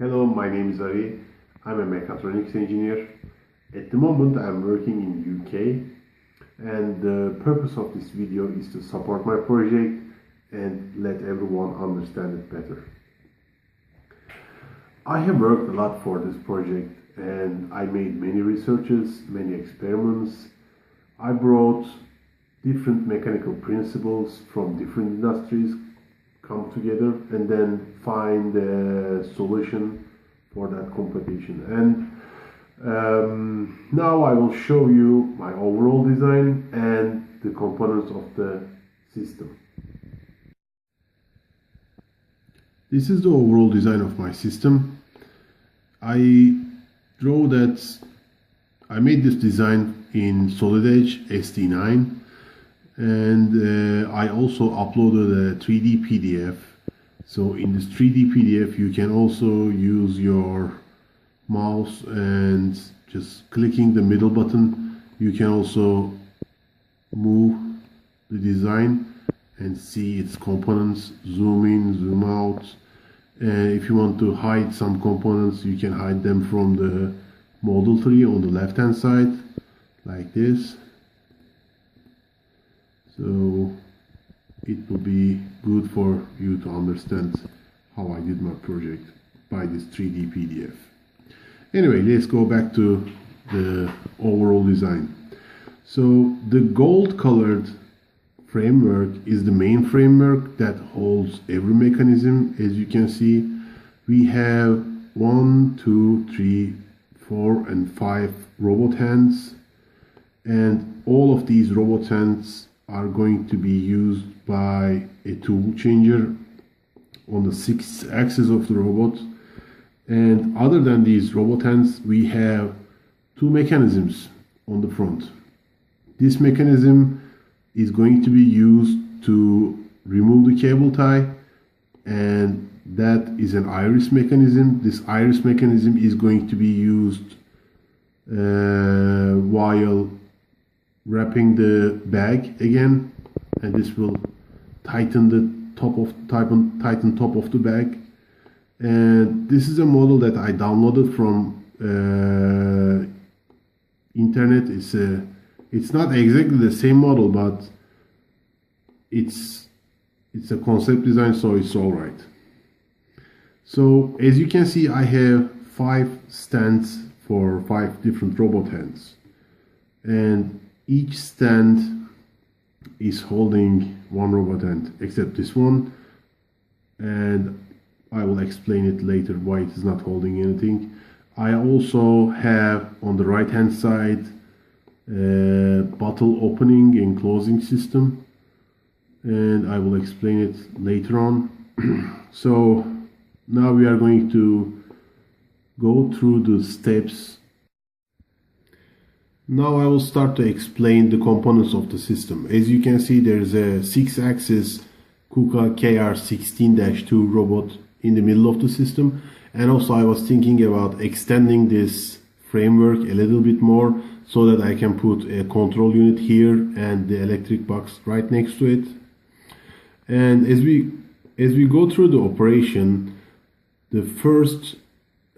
Hello, my name is Ari. I'm a mechatronics engineer. At the moment, I'm working in UK, and the purpose of this video is to support my project and let everyone understand it better. I have worked a lot for this project, and I made many researches, many experiments. I brought different mechanical principles from different industries come together and then find a solution for that competition. And now I will show you my overall design and the components of the system. This is the overall design of my system. I made this design in Solid Edge SD9, and I also uploaded a 3D PDF. So in this 3D PDF you can also use your mouse and just clicking the middle button you can also move the design and see its components, zoom in, zoom out. And if you want to hide some components, you can hide them from the model tree on the left hand side like this. So it will be good for you to understand how I did my project by this 3D PDF. Anyway, let's go back to the overall design. So the gold colored framework is the main framework that holds every mechanism. As you can see, we have 1, 2, 3, 4 and 5 robot hands, and all of these robot hands are going to be used by a tool changer on the 6th axis of the robot. And other than these robot hands, we have 2 mechanisms on the front. This mechanism is going to be used to remove the cable tie, and that is an iris mechanism. This iris mechanism is going to be used while wrapping the bag again, and this will tighten the top of the bag. And this is a model that I downloaded from internet. It's not exactly the same model, but it's a concept design, so it's all right. So as you can see, I have 5 stands for 5 different robot hands, and each stand is holding one robot hand except this one, and I will explain it later why it is not holding anything. I also have on the right hand side a bottle opening and closing system, and I will explain it later on. So now we are going to go through the steps. Now I will start to explain the components of the system. As you can see, there is a 6-axis KUKA KR16-2 robot in the middle of the system, and also I was thinking about extending this framework a little bit more so that I can put a control unit here and the electric box right next to it. And as we go through the operation, the first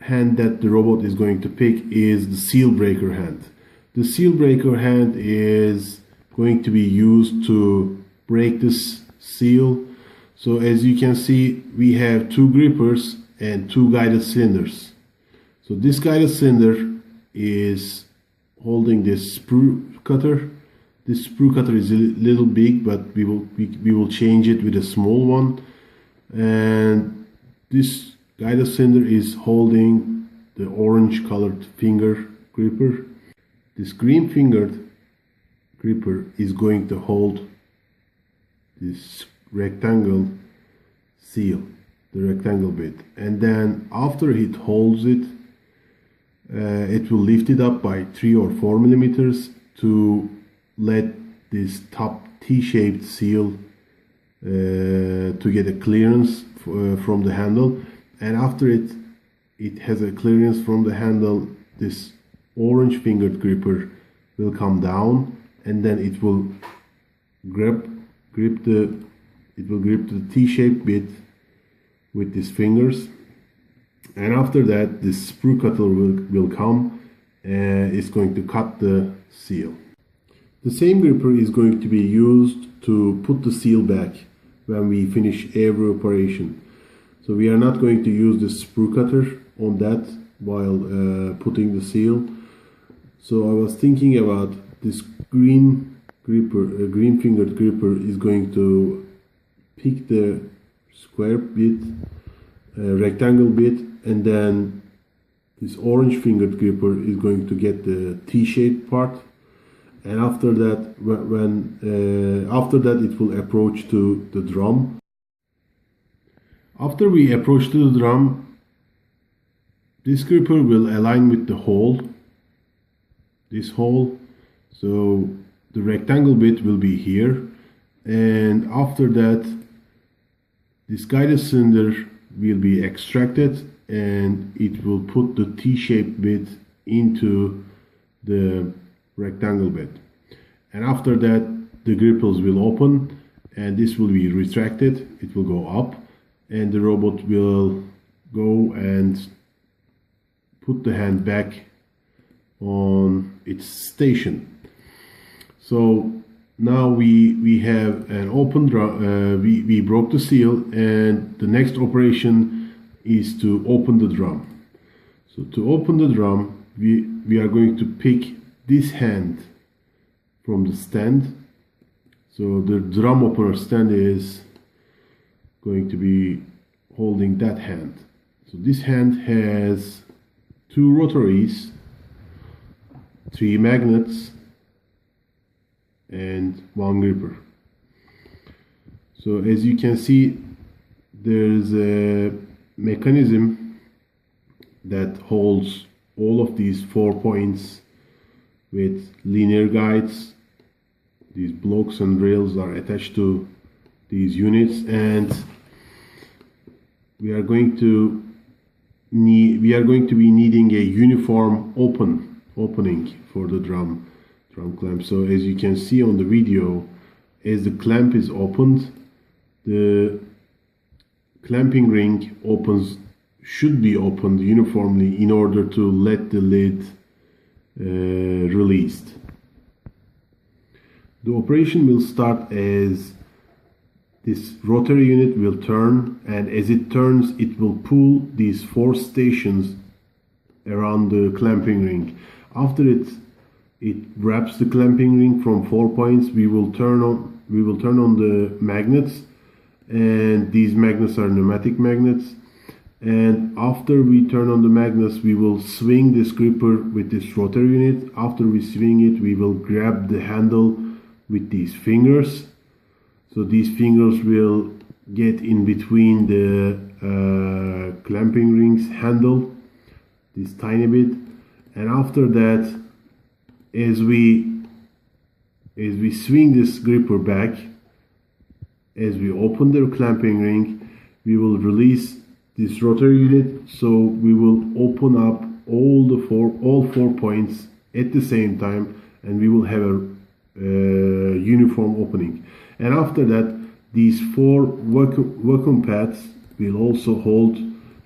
hand that the robot is going to pick is the seal breaker hand. The seal breaker hand is going to be used to break this seal. So as you can see, we have 2 grippers and 2 guided cylinders. So this guided cylinder is holding this sprue cutter. This sprue cutter is a little big, but we will change it with a small one. And this guided cylinder is holding the orange colored finger gripper. This green fingered gripper is going to hold this rectangle seal, the rectangle bit, and then after it holds it, it will lift it up by 3 or 4 millimeters to let this top T-shaped seal to get a clearance from the handle. And after it has a clearance from the handle, this orange fingered gripper will come down, and then it will grip the T-shaped bit with these fingers, And after that, this sprue cutter will come and it's going to cut the seal. The same gripper is going to be used to put the seal back when we finish every operation. So we are not going to use the sprue cutter on that while putting the seal. So I was thinking about this green gripper, green fingered gripper is going to pick the square bit, rectangle bit, and then this orange fingered gripper is going to get the T-shaped part. And after that, after that, it will approach to the drum. After we approach to the drum, this gripper will align with the hole, this hole. So the rectangle bit will be here, and after that, this guided cylinder will be extracted, and it will put the T-shaped bit into the rectangle bit. And after that, the gripples will open, and this will be retracted. It will go up, and the robot will go and put the hand back on its station. So now we have an open drum. We broke the seal, and the next operation is to open the drum. So to open the drum, we are going to pick this hand from the stand. So the drum opener stand is going to be holding that hand. So this hand has 2 rotaries, 3 magnets, and 1 gripper. So as you can see, there's a mechanism that holds all of these 4 points with linear guides. These blocks and rails are attached to these units, and we are going to be needing a uniform opening for the drum clamp. So as you can see on the video, as the clamp is opened, the clamping ring should be opened uniformly in order to let the lid released. The operation will start as this rotary unit will turn, and as it turns, it will pull these 4 stations around the clamping ring. After it wraps the clamping ring from 4 points, we will turn on the magnets, and these magnets are pneumatic magnets. And after we turn on the magnets, we will swing this gripper with this rotary unit. After we swing it, we will grab the handle with these fingers. So these fingers will get in between the clamping ring's handle, this tiny bit. And after that, as we swing this gripper back, as we open the clamping ring, we will release this rotary unit. So we will open up all 4 points at the same time, and we will have a uniform opening. And after that, these 4 vacuum pads will also hold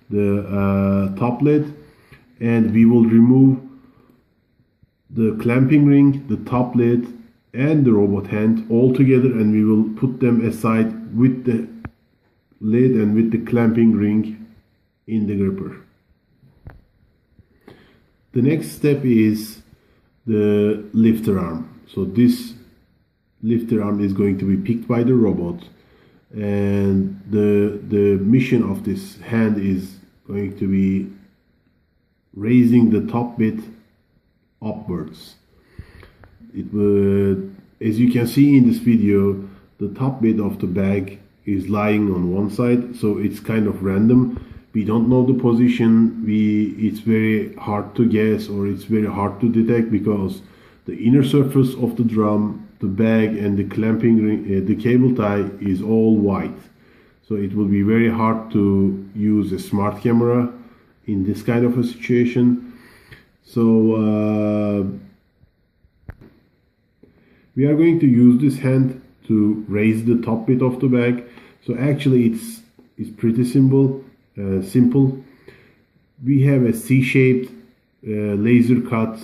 the top lid, and we will remove the clamping ring, the top lid, and the robot hand all together, and we will put them aside with the lid and with the clamping ring in the gripper. The next step is the lifter arm. So this lifter arm is going to be picked by the robot, and the mission of this hand is going to be raising the top bit upwards. As you can see in this video, the top bit of the bag is lying on one side, so it's kind of random. We don't know the position. It's very hard to guess, or it's very hard to detect, because the inner surface of the drum, the bag, and the clamping ring, the cable tie is all white. So it will be very hard to use a smart camera in this kind of a situation. So we are going to use this hand to raise the top bit of the bag. So actually it's pretty simple. we have a C-shaped laser cut,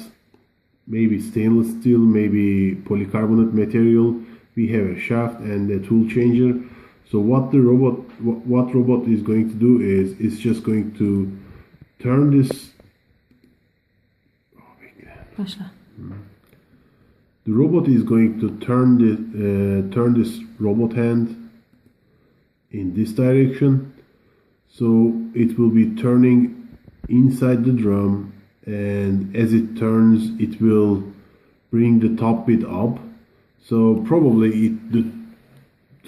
maybe stainless steel, maybe polycarbonate material. We have a shaft and a tool changer. So what robot is going to do is it's just going to turn this. Başla. The robot is going to turn this robot hand in this direction. So it will be turning inside the drum, and as it turns, it will bring the top bit up. So probably the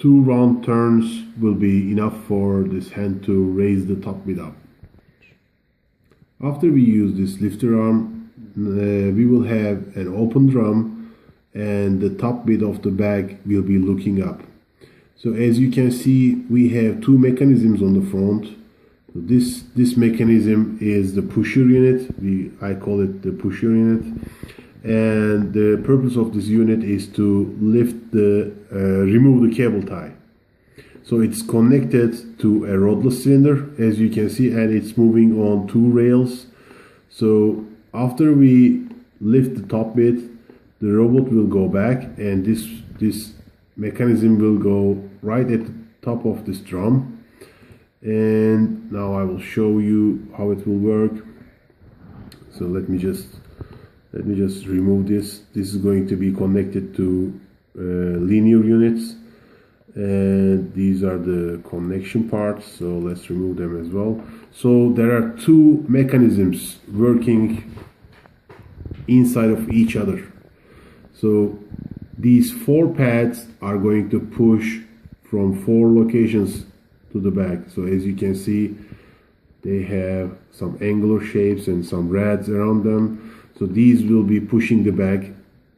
2 round turns will be enough for this hand to raise the top bit up. After we use this lifter arm, we will have an open drum, and the top bit of the bag will be looking up. So as you can see, we have 2 mechanisms on the front. So this mechanism is the pusher unit. I call it the pusher unit, and the purpose of this unit is to remove the cable tie. So it's connected to a rodless cylinder, as you can see, and it's moving on 2 rails. So after we lift the top bit, the robot will go back, and this mechanism will go right at the top of this drum. And now I will show you how it will work. So let me just remove this. This is going to be connected to linear units, and these are the connection parts, so let's remove them as well. So there are 2 mechanisms working inside of each other. So these 4 pads are going to push from 4 locations to the back. So as you can see, they have some angular shapes and some rads around them. So these will be pushing the bag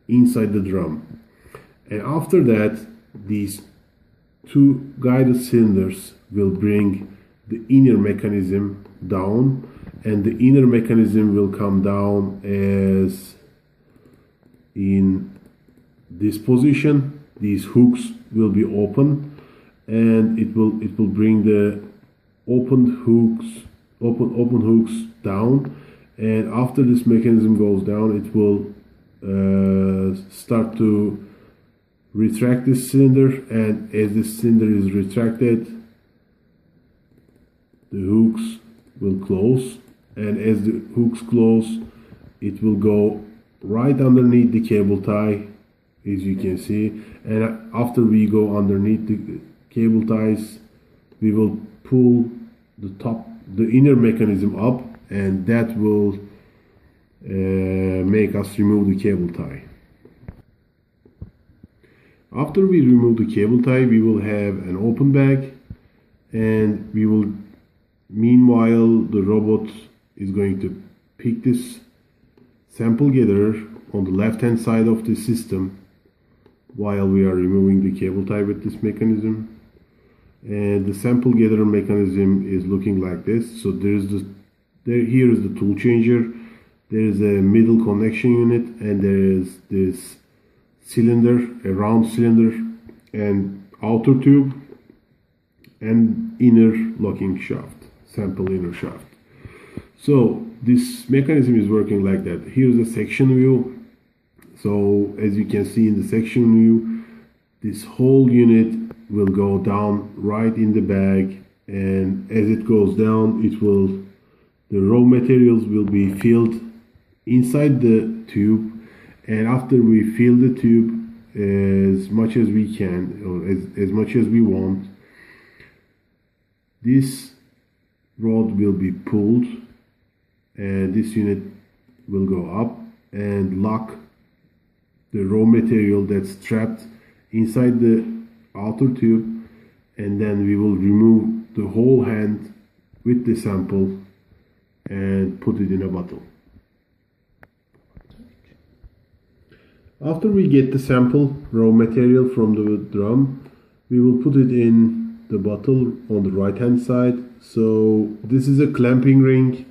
inside the drum. And after that, these 2 guided cylinders will bring the inner mechanism down, and the inner mechanism will come down as in this position. These hooks will be open, and it will bring the open hooks down, and after this mechanism goes down, it will start to retract this cylinder, and as this cylinder is retracted, the hooks will close, and as the hooks close, it will go right underneath the cable tie, as you can see. And after we go underneath the cable ties, we will pull the inner mechanism up, and that will make us remove the cable tie. After we remove the cable tie, we will have an open bag, and meanwhile the robot is going to pick this sample gatherer on the left hand side of the system while we are removing the cable tie with this mechanism. And the sample gatherer mechanism is looking like this. So here is the tool changer, there is a middle connection unit, and there is this cylinder, a round cylinder, and outer tube, and inner locking shaft, sample inner shaft. So this mechanism is working like that. Here's the section view. So as you can see in the section view, this whole unit will go down right in the bag, and as it goes down, the raw materials will be filled inside the tube, and after we fill the tube as much as we can, or as much as we want, this rod will be pulled, and this unit will go up and lock the raw material that's trapped inside the outer tube, and then we will remove the whole hand with the sample and put it in a bottle. After we get the sample raw material from the drum, we will put it in the bottle on the right hand side. So this is a clamping ring,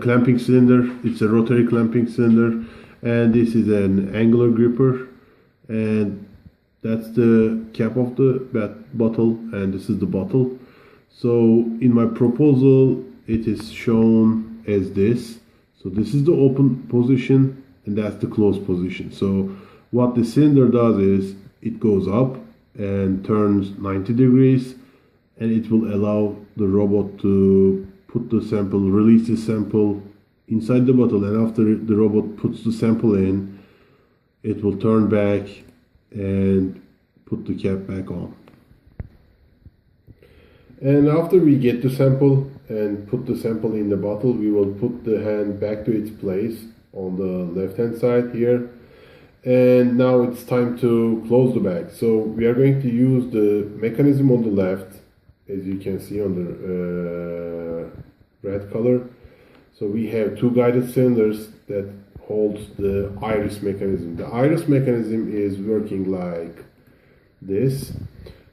clamping cylinder. It's a rotary clamping cylinder, and this is an angular gripper, and that's the cap of the bottle, and this is the bottle. So in my proposal, it is shown as this. So this is the open position and that's the closed position. So what the cylinder does is it goes up and turns 90 degrees, and it will allow the robot to put the sample, release the sample inside the bottle, and after the robot puts the sample in, it will turn back and put the cap back on. And after we get the sample and put the sample in the bottle, we will put the hand back to its place on the left hand side here. And now it's time to close the bag. So we are going to use the mechanism on the left, as you can see on the red color. So we have two guided cylinders that holds the iris mechanism. The iris mechanism is working like this.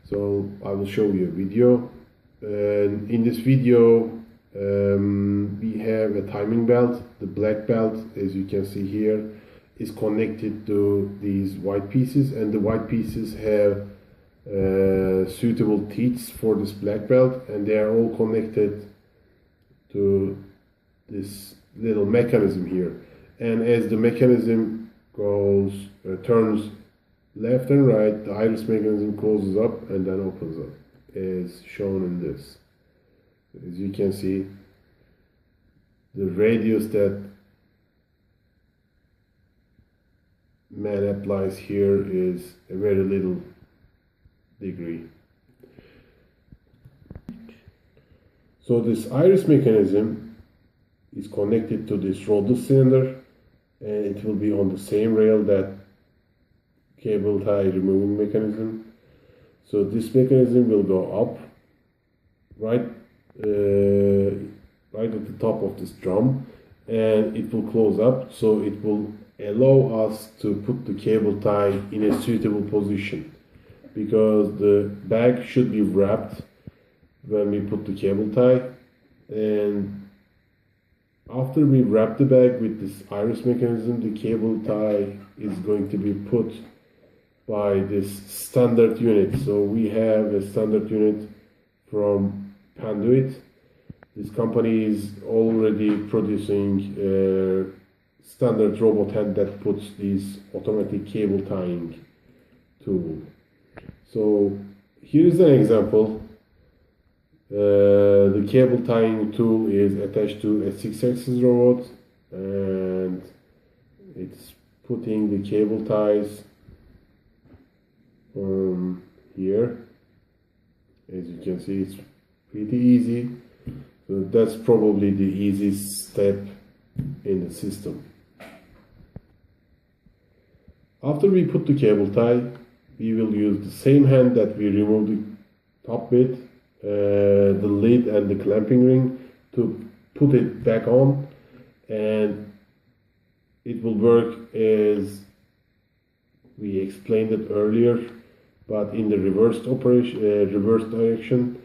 So I will show you a video. And in this video, we have a timing belt. The black belt, as you can see here, is connected to these white pieces, and the white pieces have suitable teeth for this black belt, and they are all connected to this little mechanism here. And as the mechanism goes turns left and right, the iris mechanism closes up and then opens up, as shown in this. As you can see, the radius that man applies here is a very little degree. So this iris mechanism is connected to this roller cylinder, and it will be on the same rail that cable tie removing mechanism. So this mechanism will go up right at the top of this drum, and it will close up, so it will allow us to put the cable tie in a suitable position, because the bag should be wrapped when we put the cable tie. And after we wrap the bag with this iris mechanism, the cable tie is going to be put by this standard unit. So we have a standard unit from Panduit. This company is already producing a standard robot hand that puts these automatic cable tying tool. So here is an example. The cable tying tool is attached to a 6-axis robot, and it's putting the cable ties here. As you can see, it's pretty easy. So that's probably the easiest step in the system. After we put the cable tie, we will use the same hand that we removed the top bit, the lid and the clamping ring, to put it back on, and it will work as we explained it earlier, but in the reversed direction.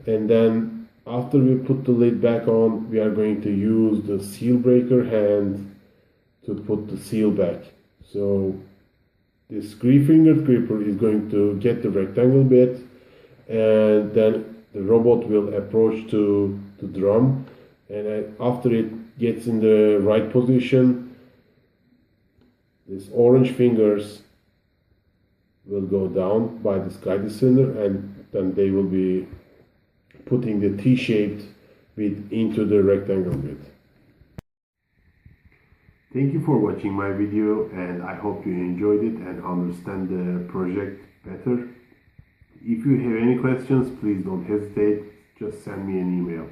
And then after we put the lid back on, we are going to use the seal breaker hand to put the seal back. So this 3-fingered gripper is going to get the rectangle bit, and then the robot will approach to the drum, and after it gets in the right position, these orange fingers will go down by this guided cylinder, and then they will be putting the T-shaped bit into the rectangle bit. Thank you for watching my video, and I hope you enjoyed it and understand the project better. If you have any questions, please don't hesitate, just send me an email.